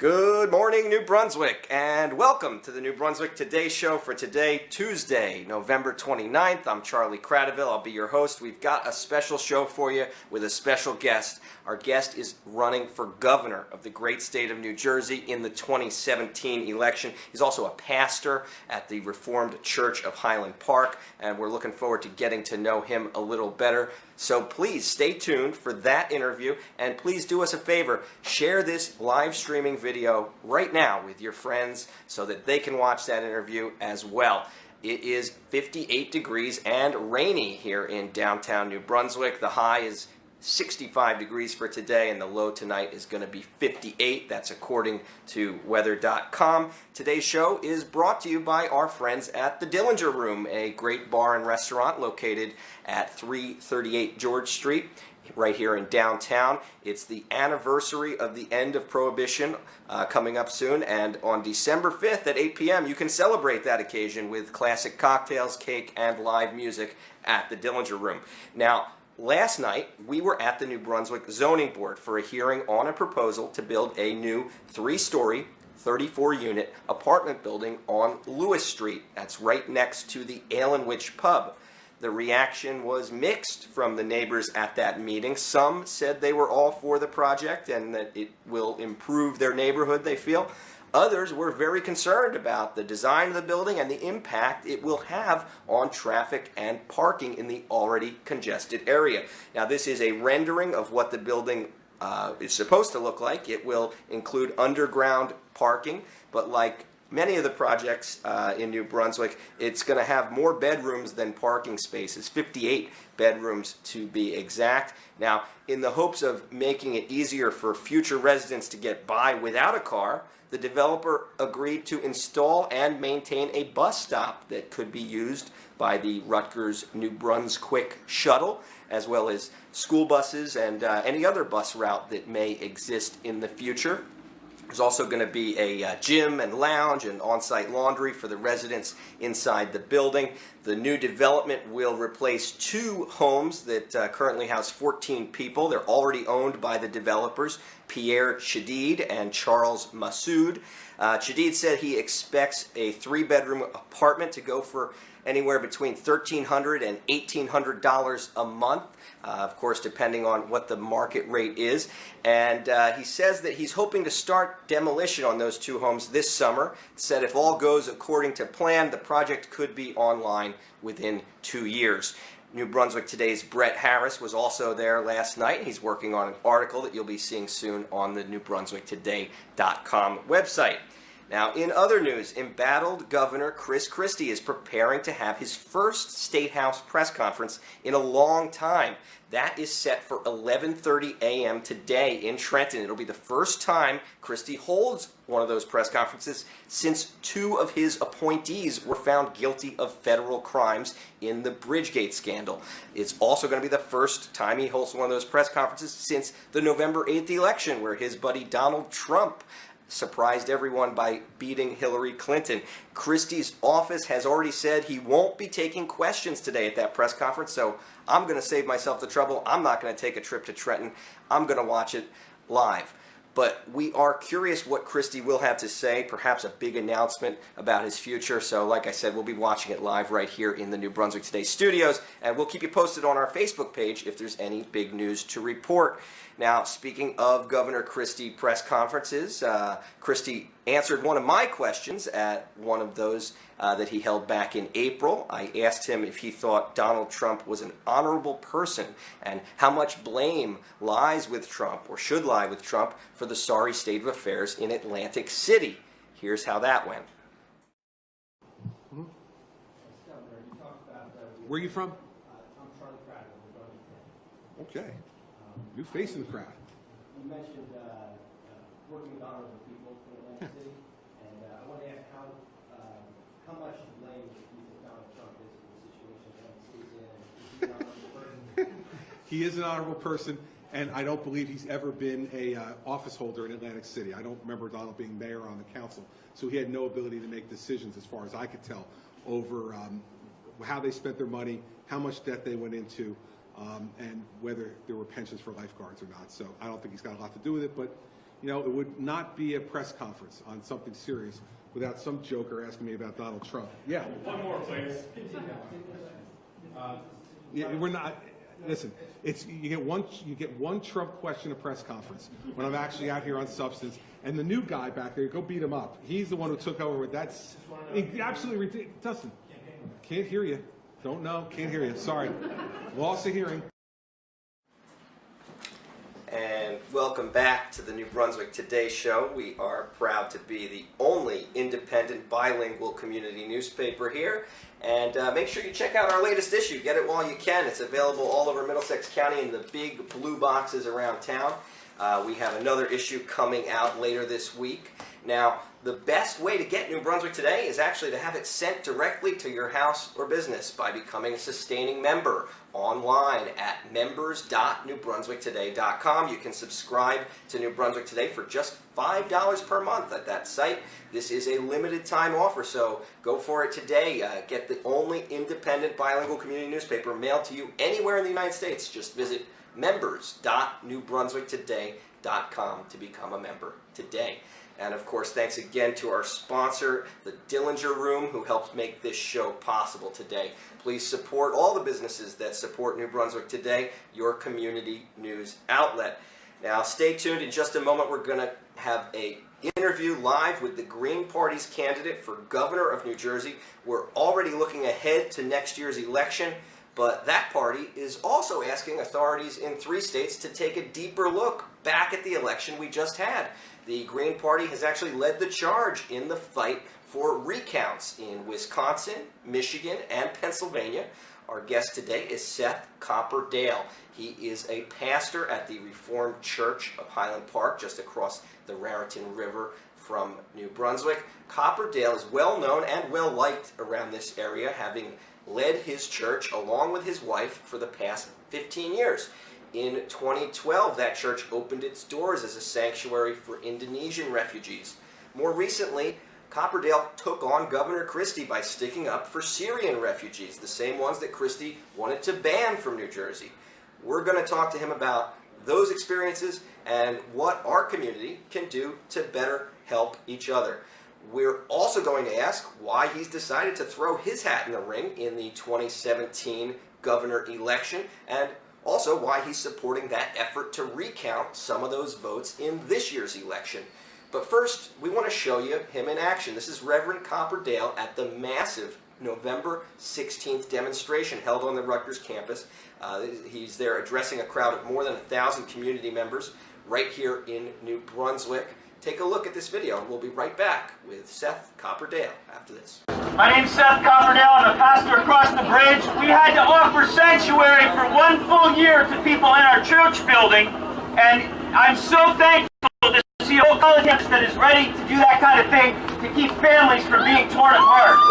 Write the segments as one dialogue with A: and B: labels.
A: Good morning, New Brunswick, and welcome to the New Brunswick Today Show for today, Tuesday, November 29th. I'm Charlie Cradaville. I'll be your host. We've got a special show for you with a special guest. Our guest is running for governor of the great state of New Jersey in the 2017 election. He's also a pastor at the Reformed Church of Highland Park, and we're looking forward to getting to know him a little better. So please stay tuned for that interview, and please do us a favor, share this live streaming video right now with your friends so that they can watch that interview as well. It is 58 degrees and rainy here in downtown New Brunswick. The high is 65 degrees for today, and the low tonight is going to be 58. That's according to weather.com. Today's show is brought to you by our friends at the Dillinger Room, a great bar and restaurant located at 338 George Street, right here in downtown. It's the anniversary of the end of Prohibition coming up soon, and on December 5th at 8 p.m. you can celebrate that occasion with classic cocktails, cake, and live music at the Dillinger Room. Now, last night, we were at the New Brunswick Zoning Board for a hearing on a proposal to build a new 3-story, 34-unit apartment building on Lewis Street. That's right next to the Ale and Witch pub. The reaction was mixed from the neighbors at that meeting. Some said they were all for the project and that it will improve their neighborhood, they feel. Others were very concerned about the design of the building and the impact it will have on traffic and parking in the already congested area. Now, this is a rendering of what the building is supposed to look like. It will include underground parking, but like many of the projects in New Brunswick, it's going to have more bedrooms than parking spaces, 58 bedrooms to be exact. Now, in the hopes of making it easier for future residents to get by without a car, the developer agreed to install and maintain a bus stop that could be used by the Rutgers New Brunswick shuttle, as well as school buses and any other bus route that may exist in the future. There's also going to be a gym and lounge and on-site laundry for the residents inside the building. The new development will replace 2 homes that currently house 14 people. They're already owned by the developers, Pierre Chedid and Charles Massoud. Chedid said he expects a 3-bedroom apartment to go for anywhere between $1,300 and $1,800 a month, of course, depending on what the market rate is. And he says that he's hoping to start demolition on those 2 homes this summer. Said if all goes according to plan, the project could be online within 2 years. New Brunswick Today's Brett Harris was also there last night. He's working on an article that you'll be seeing soon on the newbrunswicktoday.com website. Now, in other news, embattled Governor Chris Christie is preparing to have his first State House press conference in a long time. That is set for 11:30 a.m. today in Trenton. It'll be the first time Christie holds one of those press conferences since 2 of his appointees were found guilty of federal crimes in the Bridgegate scandal. It's also going to be the first time he holds one of those press conferences since the November 8th election, where his buddy Donald Trump surprised everyone by beating Hillary Clinton. Christie's office has already said he won't be taking questions today at that press conference, so I'm going to save myself the trouble. I'm not going to take a trip to Trenton. I'm going to watch it live. But we are curious what Christie will have to say, perhaps a big announcement about his future. So like I said, we'll be watching it live right here in the New Brunswick Today studios, and we'll keep you posted on our Facebook page if there's any big news to report. Now, speaking of Governor Christie press conferences, Christie answered one of my questions at one of those that he held back in April. I asked him if he thought Donald Trump was an honorable person and how much blame lies with Trump, or should lie with Trump, for the sorry state of affairs in Atlantic City. Here's how that went.
B: Where are you from?
C: I'm Charlie Cradaville.
B: Okay. New face in the crowd.
C: You mentioned working with honorable people in Atlantic City, and I want to ask how much blame do you think Donald Trump is for the situation that he's in? Is he an honorable person?
B: He is an honorable person, and I don't believe he's ever been a office holder in Atlantic City. I don't remember Donald being mayor on the council, so he had no ability to make decisions, as far as I could tell, over how they spent their money, how much debt they went into, and whether there were pensions for lifeguards or not. So I don't think he's got a lot to do with it, but you know, it would not be a press conference on something serious without some joker asking me about Donald Trump. Yeah.
D: One more, please.
B: Yeah, we're not. Listen, it's you get one Trump question a press conference when I'm actually out here on substance. And the new guy back there, go beat him up. He's the one who took over with that. Absolutely ridiculous. Dustin, can't hear you. Don't know. Can't hear you. Sorry. Loss of hearing.
A: And welcome back to the New Brunswick Today Show. We are proud to be the only independent bilingual community newspaper here. And make sure you check out our latest issue. Get it while you can. It's available all over Middlesex County in the big blue boxes around town. We have another issue coming out later this week. Now, the best way to get New Brunswick Today is actually to have it sent directly to your house or business by becoming a sustaining member online at members.newbrunswicktoday.com. You can subscribe to New Brunswick Today for just $5 per month at that site. This is a limited time offer, so go for it today. Get the only independent bilingual community newspaper mailed to you anywhere in the United States. Just visit members.newbrunswicktoday.com to become a member today. And of course, thanks again to our sponsor, the Dillinger Room, who helps make this show possible today. Please support all the businesses that support New Brunswick Today, your community news outlet. Now, stay tuned. In just a moment, we're going to have an interview live with the Green Party's candidate for governor of New Jersey. We're already looking ahead to next year's election, but that party is also asking authorities in 3 states to take a deeper look back at the election we just had. The Green Party has actually led the charge in the fight for recounts in Wisconsin, Michigan, and Pennsylvania. Our guest today is Seth Kaper-Dale. He is a pastor at the Reformed Church of Highland Park, just across the Raritan River from New Brunswick. Kaper-Dale is well known and well liked around this area, having led his church along with his wife for the past 15 years. In 2012, that church opened its doors as a sanctuary for Indonesian refugees. More recently, Kaper-Dale took on Governor Christie by sticking up for Syrian refugees, the same ones that Christie wanted to ban from New Jersey. We're going to talk to him about those experiences and what our community can do to better help each other. We're also going to ask why he's decided to throw his hat in the ring in the 2017 governor election, and also why he's supporting that effort to recount some of those votes in this year's election. But first, we want to show you him in action. This is Reverend Kaper-Dale at the massive November 16th demonstration held on the Rutgers campus. He's there addressing a crowd of more than 1,000 community members right here in New Brunswick. Take a look at this video, and we'll be right back with Seth Kaper-Dale after this.
E: My name's Seth Kaper-Dale. I'm a pastor across the bridge. We had to offer sanctuary for 1 full year to people in our church building, and I'm so thankful to see a whole college campus that is ready to do that kind of thing to keep families from being torn apart.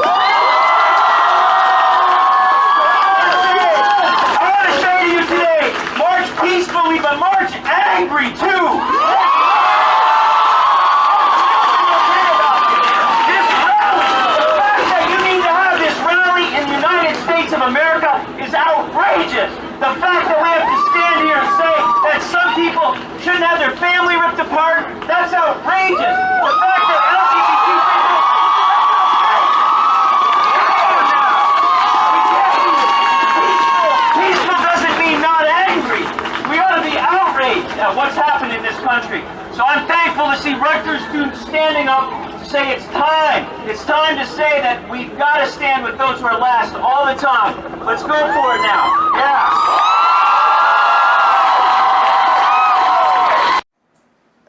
E: I want to say to you today, march peacefully, but march angry too. Of America is outrageous. The fact that we have to stand here and say that some people shouldn't have their family ripped apart, that's outrageous. The fact that LGBT people peaceful doesn't mean not angry. We ought to be outraged at what's happened in this country. So I'm thankful to see Rutgers students standing up to say it's time. It's time to say that we've got to stand with those who are last all the time. Let's go for it now. Yeah.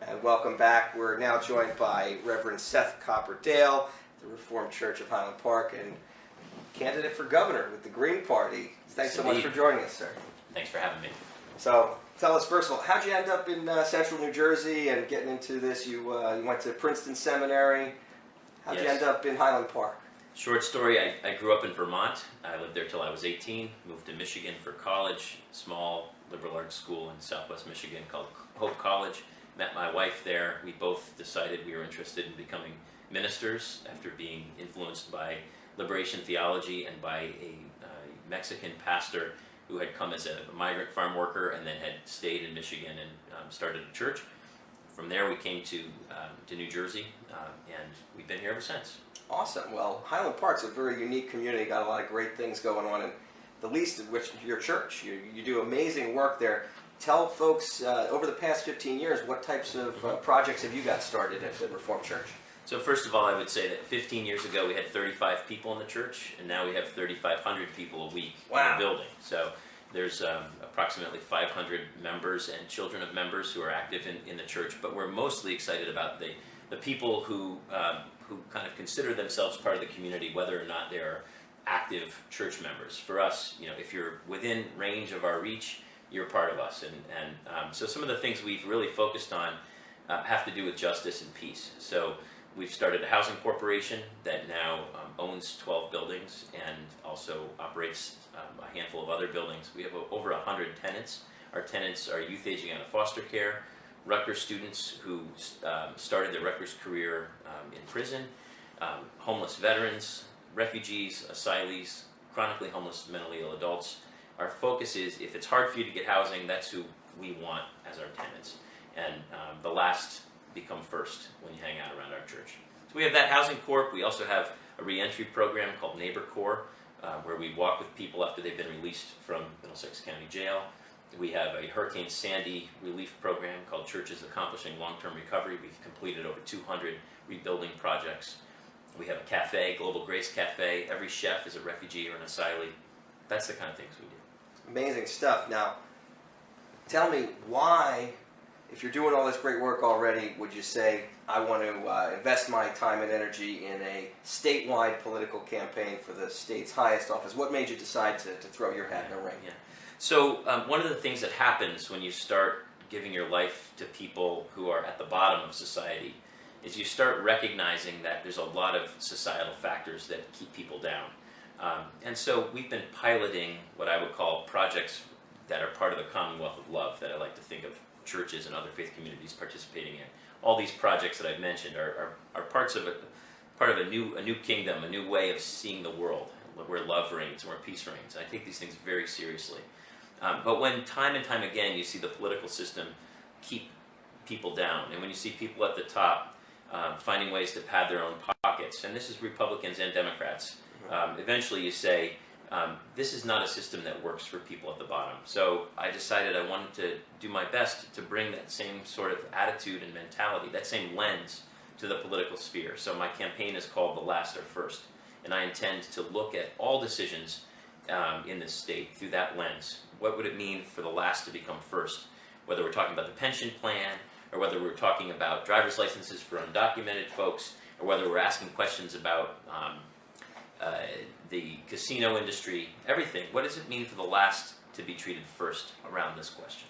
A: And welcome back. We're now joined by Reverend Seth Kaper-Dale, the Reformed Church of Highland Park, and candidate for governor with the Green Party. Thanks so much for joining us, sir.
F: Thanks for having me.
A: So, tell us first of all, how'd you end up in central New Jersey and getting into this? You went to Princeton Seminary. How'd you end up in Highland Park?
F: Short story, I grew up in Vermont. I lived there till I was 18, moved to Michigan for college, small liberal arts school in southwest Michigan called Hope College. Met my wife there. We both decided we were interested in becoming ministers after being influenced by liberation theology and by a Mexican pastor who had come as a migrant farm worker and then had stayed in Michigan and started a church. from there we came to New Jersey, and we've been here ever since.
A: Awesome. Well, Highland Park's a very unique community, got a lot of great things going on, and the least of which your church. You do amazing work there. Tell folks, over the past 15 years, what types of projects have you got started at the Reformed Church?
F: So first of all, I would say that 15 years ago we had 35 people in the church, and now we have 3,500 people a week in the building. So there's approximately 500 members and children of members who are active in the church, but we're mostly excited about the people who kind of consider themselves part of the community, whether or not they are active church members. For us, if you're within range of our reach, you're part of us. And so some of the things we've really focused on have to do with justice and peace. So we've started a housing corporation that now owns 12 buildings and also operates a handful of other buildings. We have over 100 tenants. Our tenants are youth aging out of foster care, Rutgers students who started their Rutgers career in prison, homeless veterans, refugees, asylees, chronically homeless mentally ill adults. Our focus is, if it's hard for you to get housing, that's who we want as our tenants. And the last become first when you hang out around our church. So we have that housing corp. We also have a reentry program called Neighbor Corps, where we walk with people after they've been released from Middlesex County Jail. We have a Hurricane Sandy relief program called Churches Accomplishing Long-Term Recovery. We've completed over 200 rebuilding projects. We have a cafe, Global Grace Cafe. Every chef is a refugee or an asylee. That's the kind of things we do.
A: Amazing stuff. Now, tell me why, if you're doing all this great work already, would you say, I want to invest my time and energy in a statewide political campaign for the state's highest office? What made you decide to throw your hat in the ring?
F: Yeah. So one of the things that happens when you start giving your life to people who are at the bottom of society is you start recognizing that there's a lot of societal factors that keep people down. And so we've been piloting what I would call projects that are part of the Commonwealth of Love, that I like to think of churches and other faith communities participating in. All these projects that I've mentioned are parts of a new kingdom, a new way of seeing the world, where love reigns and where peace reigns. I take these things very seriously. But when time and time again you see the political system keep people down, and when you see people at the top finding ways to pad their own pockets, and this is Republicans and Democrats, eventually you say, this is not a system that works for people at the bottom. So I decided I wanted to do my best to bring that same sort of attitude and mentality, that same lens, to the political sphere. So my campaign is called The Last Are First, and I intend to look at all decisions in this state through that lens. What would it mean for the last to become first? Whether we're talking about the pension plan, or whether we're talking about driver's licenses for undocumented folks, or whether we're asking questions about the casino industry, everything. What does it mean for the last to be treated first around this question?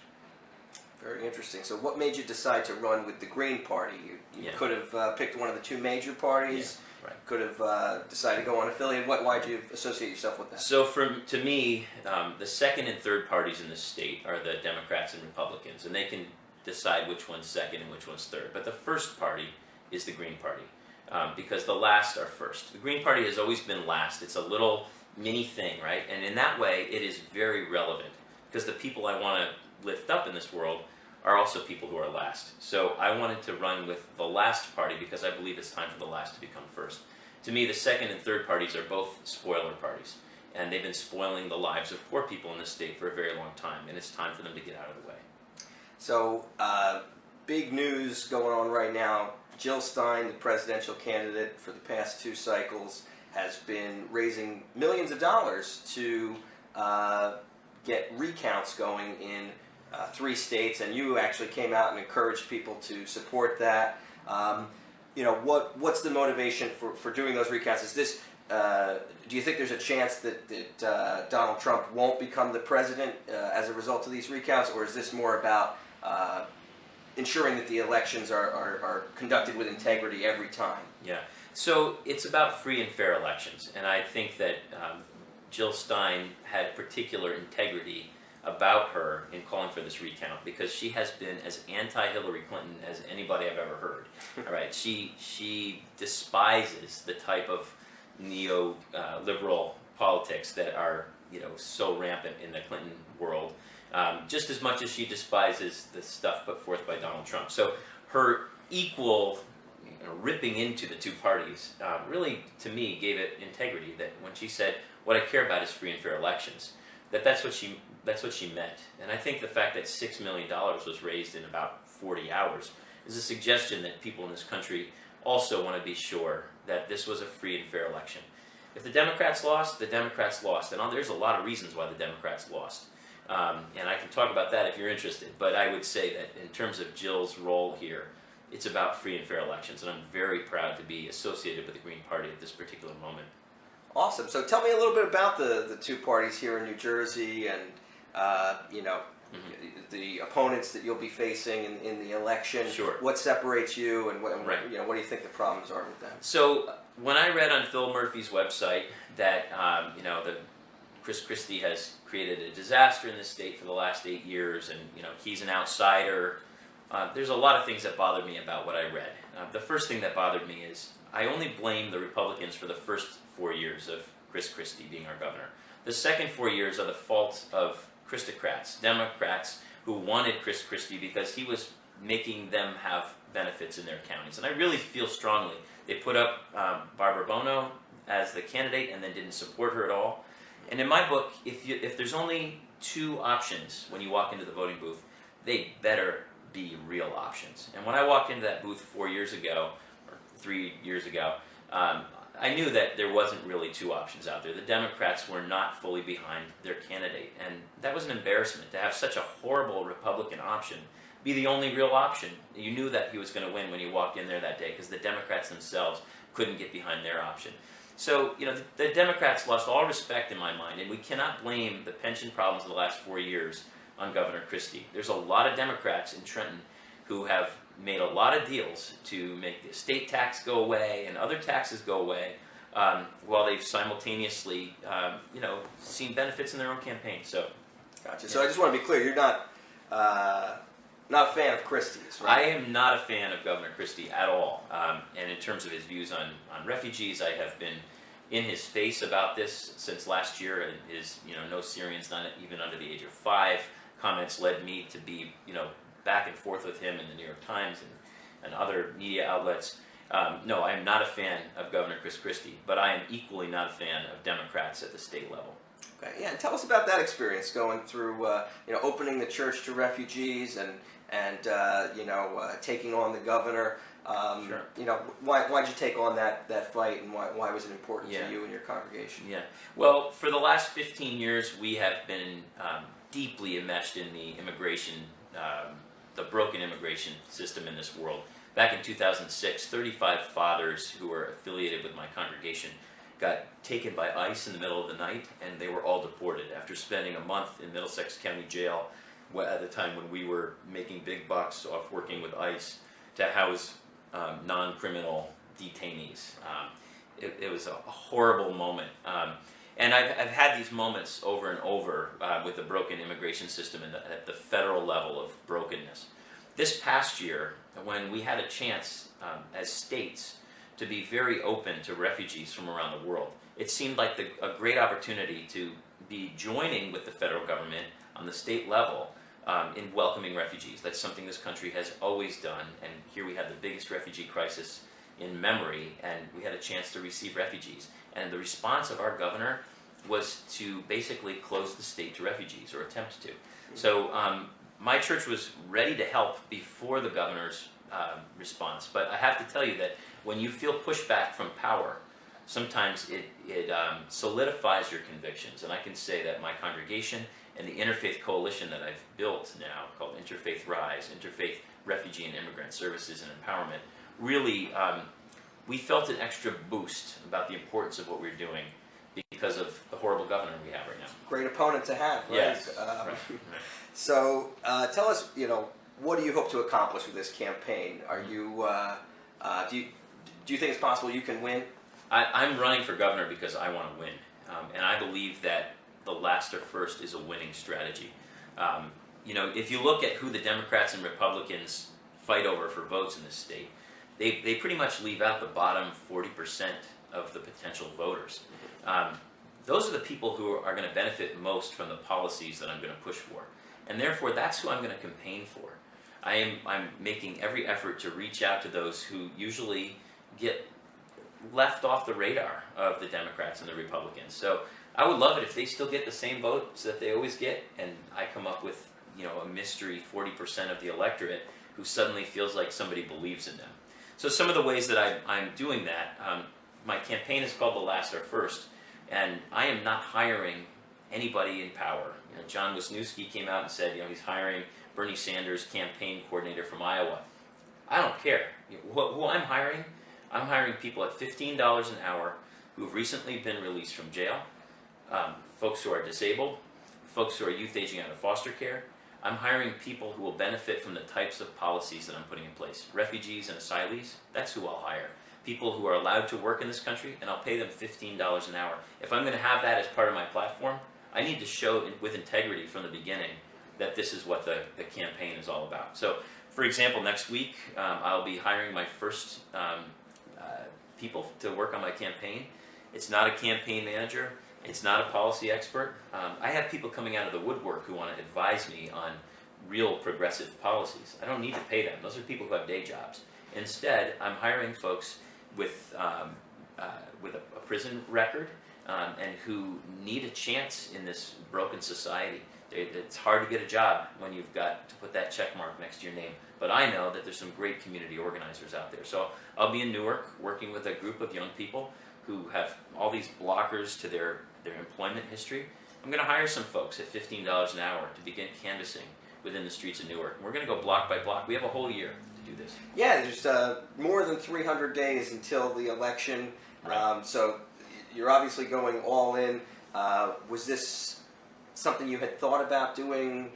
A: Very interesting. So what made you decide to run with the Green Party? You could have picked one of the two major parties.
F: Yeah, right.
A: Could have decided to go unaffiliated. Why'd you associate yourself with that?
F: So to me, the second and third parties in the state are the Democrats and Republicans, and they can decide which one's second and which one's third. But the first party is the Green Party, because the last are first. The Green Party has always been last. It's a little mini thing, right? And in that way, it is very relevant, because the people I want to lift up in this world are also people who are last. So I wanted to run with the last party because I believe it's time for the last to become first. To me, the second and third parties are both spoiler parties, and they've been spoiling the lives of poor people in this state for a very long time, and it's time for them to get out of the way.
A: So, big news going on right now. Jill Stein, the presidential candidate for the past 2 cycles, has been raising millions of dollars to get recounts going in 3 states, and you actually came out and encouraged people to support that. What's the motivation for doing those recounts? Is this do you think there's a chance that Donald Trump won't become the president as a result of these recounts, or is this more about ensuring that the elections are conducted with integrity every time?
F: Yeah. So it's about free and fair elections, and I think that Jill Stein had particular integrity about her in calling for this recount, because she has been as anti-Hillary Clinton as anybody I've ever heard. All right, she despises the type of neo-liberal politics that are so rampant in the Clinton world, just as much as she despises the stuff put forth by Donald Trump. So her equal ripping into the two parties really, to me, gave it integrity. That when she said, "What I care about is free and fair elections," that's what she meant. And I think the fact that $6 million was raised in about 40 hours is a suggestion that people in this country also want to be sure that this was a free and fair election. If the Democrats lost, the Democrats lost. And there's a lot of reasons why the Democrats lost. And I can talk about that if you're interested. But I would say that in terms of Jill's role here, it's about free and fair elections. And I'm very proud to be associated with the Green Party at this particular moment.
A: Awesome. So tell me a little bit about the two parties here in New Jersey and, the opponents that you'll be facing in the election.
F: Sure.
A: What separates you, and what,
F: Right.
A: What do you think the problems are with them?
F: So when I read on Phil Murphy's website that the Chris Christie has created a disaster in this state for the last 8 years, and he's an outsider, there's a lot of things that bothered me about what I read. The first thing that bothered me is I only blame the Republicans for the first 4 years of Chris Christie being our governor. The second 4 years are the fault of Christocrats, Democrats who wanted Chris Christie because he was making them have benefits in their counties. And I really feel strongly they put up Barbara Bono as the candidate and then didn't support her at all. And in my book, if there's only two options when you walk into the voting booth, they better be real options. And when I walked into that booth 4 years ago, or 3 years ago, I knew that there wasn't really two options out there. The Democrats were not fully behind their candidate, and that was an embarrassment to have such a horrible Republican option be the only real option. You knew that he was going to win when you walked in there that day because the Democrats themselves couldn't get behind their option. So, the Democrats lost all respect in my mind, and we cannot blame the pension problems of the last 4 years on Governor Christie. There's a lot of Democrats in Trenton who have made a lot of deals to make the estate tax go away and other taxes go away, while they've simultaneously, seen benefits in their own campaign. So,
A: Gotcha. So I just want to be clear, you're not a fan of Christie's, right?
F: I am not a fan of Governor Christie at all. And in terms of his views on refugees, I have been in his face about this since last year. And his, no Syrians, not even under the age of 5 comments led me to be, back and forth with him in the New York Times and other media outlets. No, I am not a fan of Governor Chris Christie, but I am equally not a fan of Democrats at the state level.
A: Okay, yeah, and tell us about that experience going through, opening the church to refugees and taking on the governor.
F: Sure.
A: Why'd you take on that fight, and why was it important to you and your congregation?
F: Yeah. Well, for the last 15 years, we have been deeply enmeshed in the immigration, the broken immigration system in this world. Back in 2006, 35 fathers who were affiliated with my congregation got taken by ICE in the middle of the night, and they were all deported after spending a month in Middlesex County Jail at the time when we were making big bucks off working with ICE to house non-criminal detainees. It was a horrible moment. And I've had these moments over and over with the broken immigration system at the federal level of brokenness. This past year, when we had a chance as states to be very open to refugees from around the world, it seemed like a great opportunity to be joining with the federal government on the state level in welcoming refugees. That's something this country has always done, and here we had the biggest refugee crisis in memory, and we had a chance to receive refugees. And the response of our governor was to basically close the state to refugees, or attempt to. So my church was ready to help before the governor's response, but I have to tell you that when you feel pushback from power, sometimes it solidifies your convictions. And I can say that my congregation and the interfaith coalition that I've built now, called Interfaith Rise, Interfaith Refugee and Immigrant Services and Empowerment, really, we felt an extra boost about the importance of what we're doing because of the horrible governor we have right now.
A: Great opponent to have, right?
F: Yes.
A: Right. So tell us, what do you hope to accomplish with this campaign? Are you, do you think it's possible you can win?
F: I'm running for governor because I want to win, and I believe that the last or first is a winning strategy. If you look at who the Democrats and Republicans fight over for votes in this state, they pretty much leave out the bottom 40% of the potential voters. Those are the people who are going to benefit most from the policies that I'm going to push for, and therefore that's who I'm going to campaign for. I'm making every effort to reach out to those who usually get left off the radar of the Democrats and the Republicans. So I would love it if they still get the same votes that they always get, and I come up with, you know, a mystery 40% of the electorate who suddenly feels like somebody believes in them. So some of the ways that I'm doing that, my campaign is called The Last Are First, and I am not hiring anybody in power. You know, John Wisniewski came out and said, you know, he's hiring Bernie Sanders' campaign coordinator from Iowa. I don't care. You know, who I'm hiring people at $15 an hour who have recently been released from jail, folks who are disabled, folks who are youth aging out of foster care. I'm hiring people who will benefit from the types of policies that I'm putting in place. Refugees and asylees, that's who I'll hire. People who are allowed to work in this country, and I'll pay them $15 an hour. If I'm going to have that as part of my platform, I need to show with integrity from the beginning that this is what the campaign is all about. So, for example, next week, I'll be hiring my first people to work on my campaign. It's not a campaign manager. It's not a policy expert. I have people coming out of the woodwork who want to advise me on real progressive policies. I don't need to pay them. Those are people who have day jobs. Instead, I'm hiring folks with a prison record and who need a chance in this broken society. It's hard to get a job when you've got to put that check mark next to your name. But I know that there's some great community organizers out there. So I'll be in Newark working with a group of young people who have all these blockers to their employment history. I'm going to hire some folks at $15 an hour to begin canvassing within the streets of Newark. We're going to go block by block. We have a whole year to do this.
A: Yeah, there's more than 300 days until the election.
F: Right.
A: So you're obviously going all in. Was this something you had thought about doing,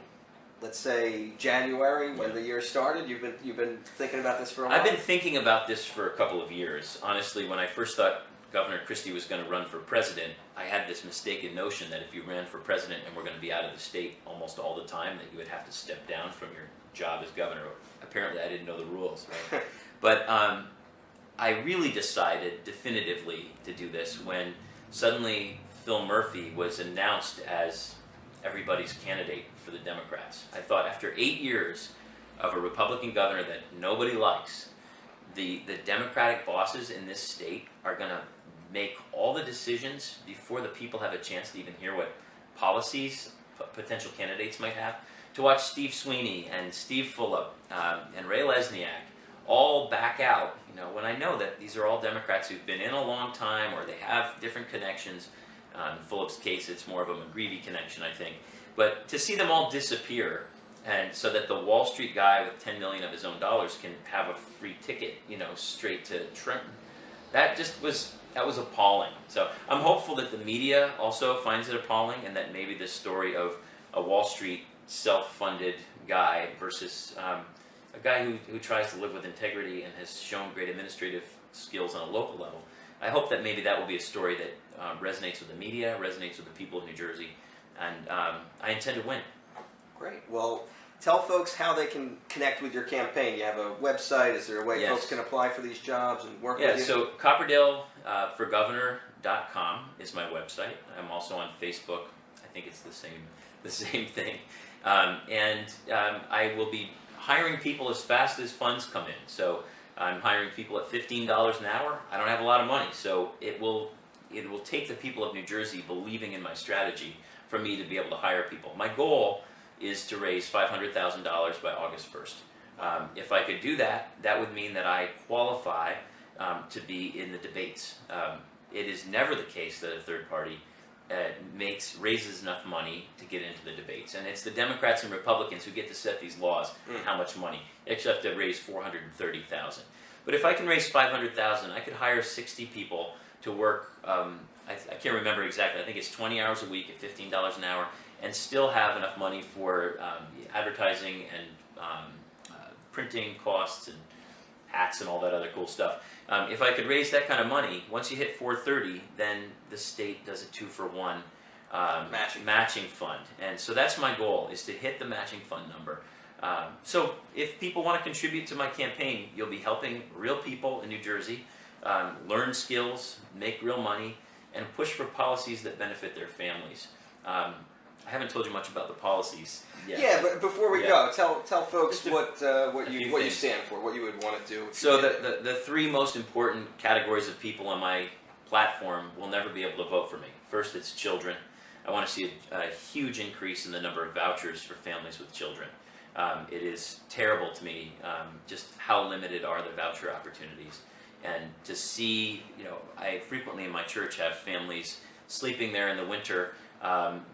A: let's say, January when the year started? You've been thinking about this for a while?
F: I've been thinking about this for a couple of years. Honestly, when I first thought Governor Christie was going to run for president, I had this mistaken notion that if you ran for president and were going to be out of the state almost all the time, that you would have to step down from your job as governor. Apparently, I didn't know the rules, right? But I really decided definitively to do this when suddenly Phil Murphy was announced as everybody's candidate for the Democrats. I thought after 8 years of a Republican governor that nobody likes, the Democratic bosses in this state are going to make all the decisions before the people have a chance to even hear what policies potential candidates might have. To watch Steve Sweeney and Steve Fulop and Ray Lesniak all back out, you know, when I know that these are all Democrats who've been in a long time or they have different connections. In Fulop's case, it's more of a McGreevy connection, I think. But to see them all disappear, and so that the Wall Street guy with $10 million of his own dollars can have a free ticket, you know, straight to Trenton, that was appalling. So I'm hopeful that the media also finds it appalling, and that maybe this story of a Wall Street self-funded guy versus a guy who tries to live with integrity and has shown great administrative skills on a local level. I hope that maybe that will be a story that resonates with the media, resonates with the people of New Jersey, and I intend to win.
A: Great. Well, tell folks how they can connect with your campaign. You have a website. Is there a way folks can apply for these jobs and work with you?
F: Yeah, so Kaper-Dale for Governor.com is my website. I'm also on Facebook. I think it's the same thing. I will be hiring people as fast as funds come in. So I'm hiring people at $15 an hour. I don't have a lot of money, so it will take the people of New Jersey believing in my strategy for me to be able to hire people. My goal is to raise $500,000 by August 1st. If I could do that, that would mean that I qualify to be in the debates. It is never the case that a third party raises enough money to get into the debates, and it's the Democrats and Republicans who get to set these laws on how much money. They actually have to raise $430,000. But if I can raise $500,000, I could hire 60 people to work. I can't remember exactly. I think it's 20 hours a week at $15 an hour, and still have enough money for advertising and printing costs and hats and all that other cool stuff. If I could raise that kind of money, once you hit 430, then the state does a 2-for-1 matching fund. And so that's my goal, is to hit the matching fund number. So if people want to contribute to my campaign, you'll be helping real people in New Jersey learn skills, make real money, and push for policies that benefit their families. I haven't told you much about the policies yet.
A: Yeah, but before we
F: Yeah.
A: go, tell folks
F: Just
A: what
F: few
A: you
F: things.
A: stand for, what you would want to do.
F: So the three most important categories of people on my platform will never be able to vote for me. First, it's children. I want to see a huge increase in the number of vouchers for families with children. It is terrible to me just how limited are the voucher opportunities. And to see, I frequently in my church have families sleeping there in the winter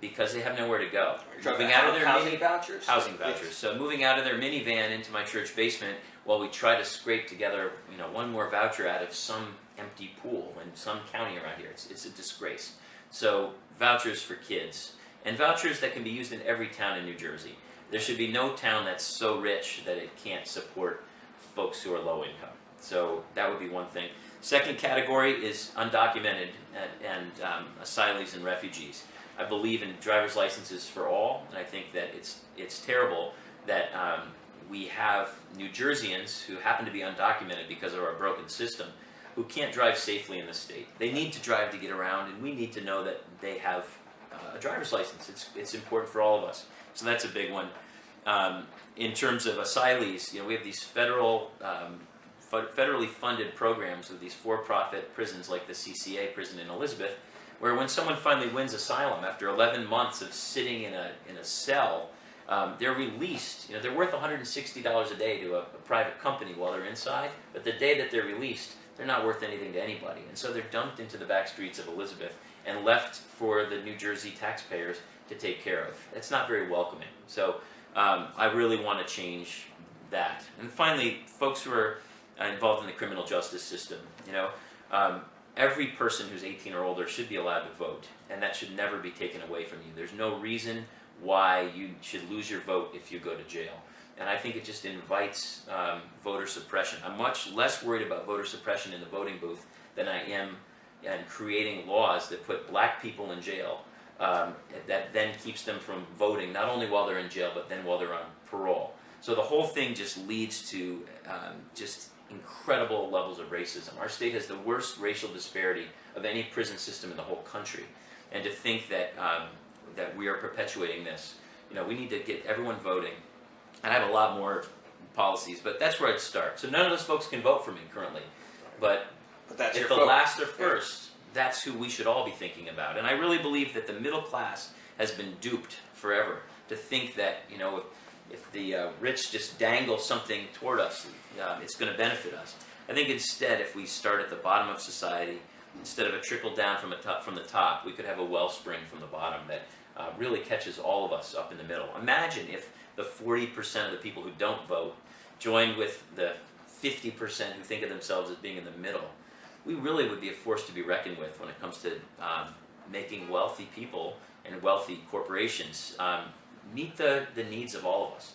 F: because they have nowhere to go.
A: Moving out of their housing vouchers.
F: Housing vouchers.
A: Yes.
F: So moving out of their minivan into my church basement while we try to scrape together, one more voucher out of some empty pool in some county around here. It's a disgrace. So vouchers for kids and vouchers that can be used in every town in New Jersey. There should be no town that's so rich that it can't support folks who are low income. So that would be one thing. Second category is undocumented and asylees and refugees. I believe in driver's licenses for all, and I think that it's terrible that we have New Jerseyans who happen to be undocumented because of our broken system who can't drive safely in the state. They need to drive to get around, and we need to know that they have a driver's license. It's important for all of us. So that's a big one. In terms of asylees, we have these federally funded programs with these for-profit prisons like the CCA prison in Elizabeth, where when someone finally wins asylum after 11 months of sitting in a cell, they're released. They're worth $160 a day to a private company while they're inside, but the day that they're released, they're not worth anything to anybody. And so they're dumped into the back streets of Elizabeth and left for the New Jersey taxpayers to take care of. It's not very welcoming. So I really want to change that. And finally, folks who are involved in the criminal justice system, every person who's 18 or older should be allowed to vote, and that should never be taken away from you. There's no reason why you should lose your vote if you go to jail. And I think it just invites voter suppression. I'm much less worried about voter suppression in the voting booth than I am in creating laws that put black people in jail that then keeps them from voting, not only while they're in jail, but then while they're on parole. So the whole thing just leads to just incredible levels of racism. Our state has the worst racial disparity of any prison system in the whole country. And to think that that we are perpetuating this, we need to get everyone voting. And I have a lot more policies, but that's where I'd start. So none of those folks can vote for me currently. But
A: that's
F: if
A: your
F: the
A: focus.
F: last are first, that's who we should all be thinking about. And I really believe that the middle class has been duped forever to think that, if the rich just dangle something toward us, it's going to benefit us. I think instead, if we start at the bottom of society, instead of a trickle down from the top, we could have a wellspring from the bottom that really catches all of us up in the middle. Imagine if the 40% of the people who don't vote joined with the 50% who think of themselves as being in the middle. We really would be a force to be reckoned with when it comes to making wealthy people and wealthy corporations meet the needs of all of us.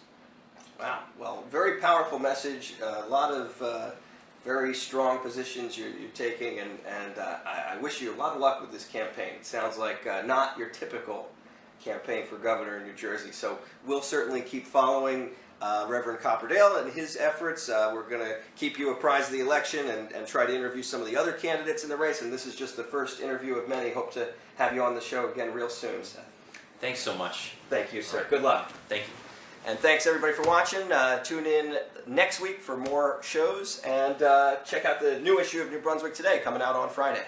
A: Wow. Well, very powerful message. A lot of very strong positions you're taking, and I wish you a lot of luck with this campaign. It sounds like not your typical campaign for governor in New Jersey. So we'll certainly keep following Reverend Kaper-Dale and his efforts. We're going to keep you apprised of the election and try to interview some of the other candidates in the race. And this is just the first interview of many. Hope to have you on the show again real soon, Seth.
F: Thanks so much.
A: Thank you, sir. Good luck.
F: Thank you.
A: And thanks everybody for watching. Tune in next week for more shows, and check out the new issue of New Brunswick Today coming out on Friday.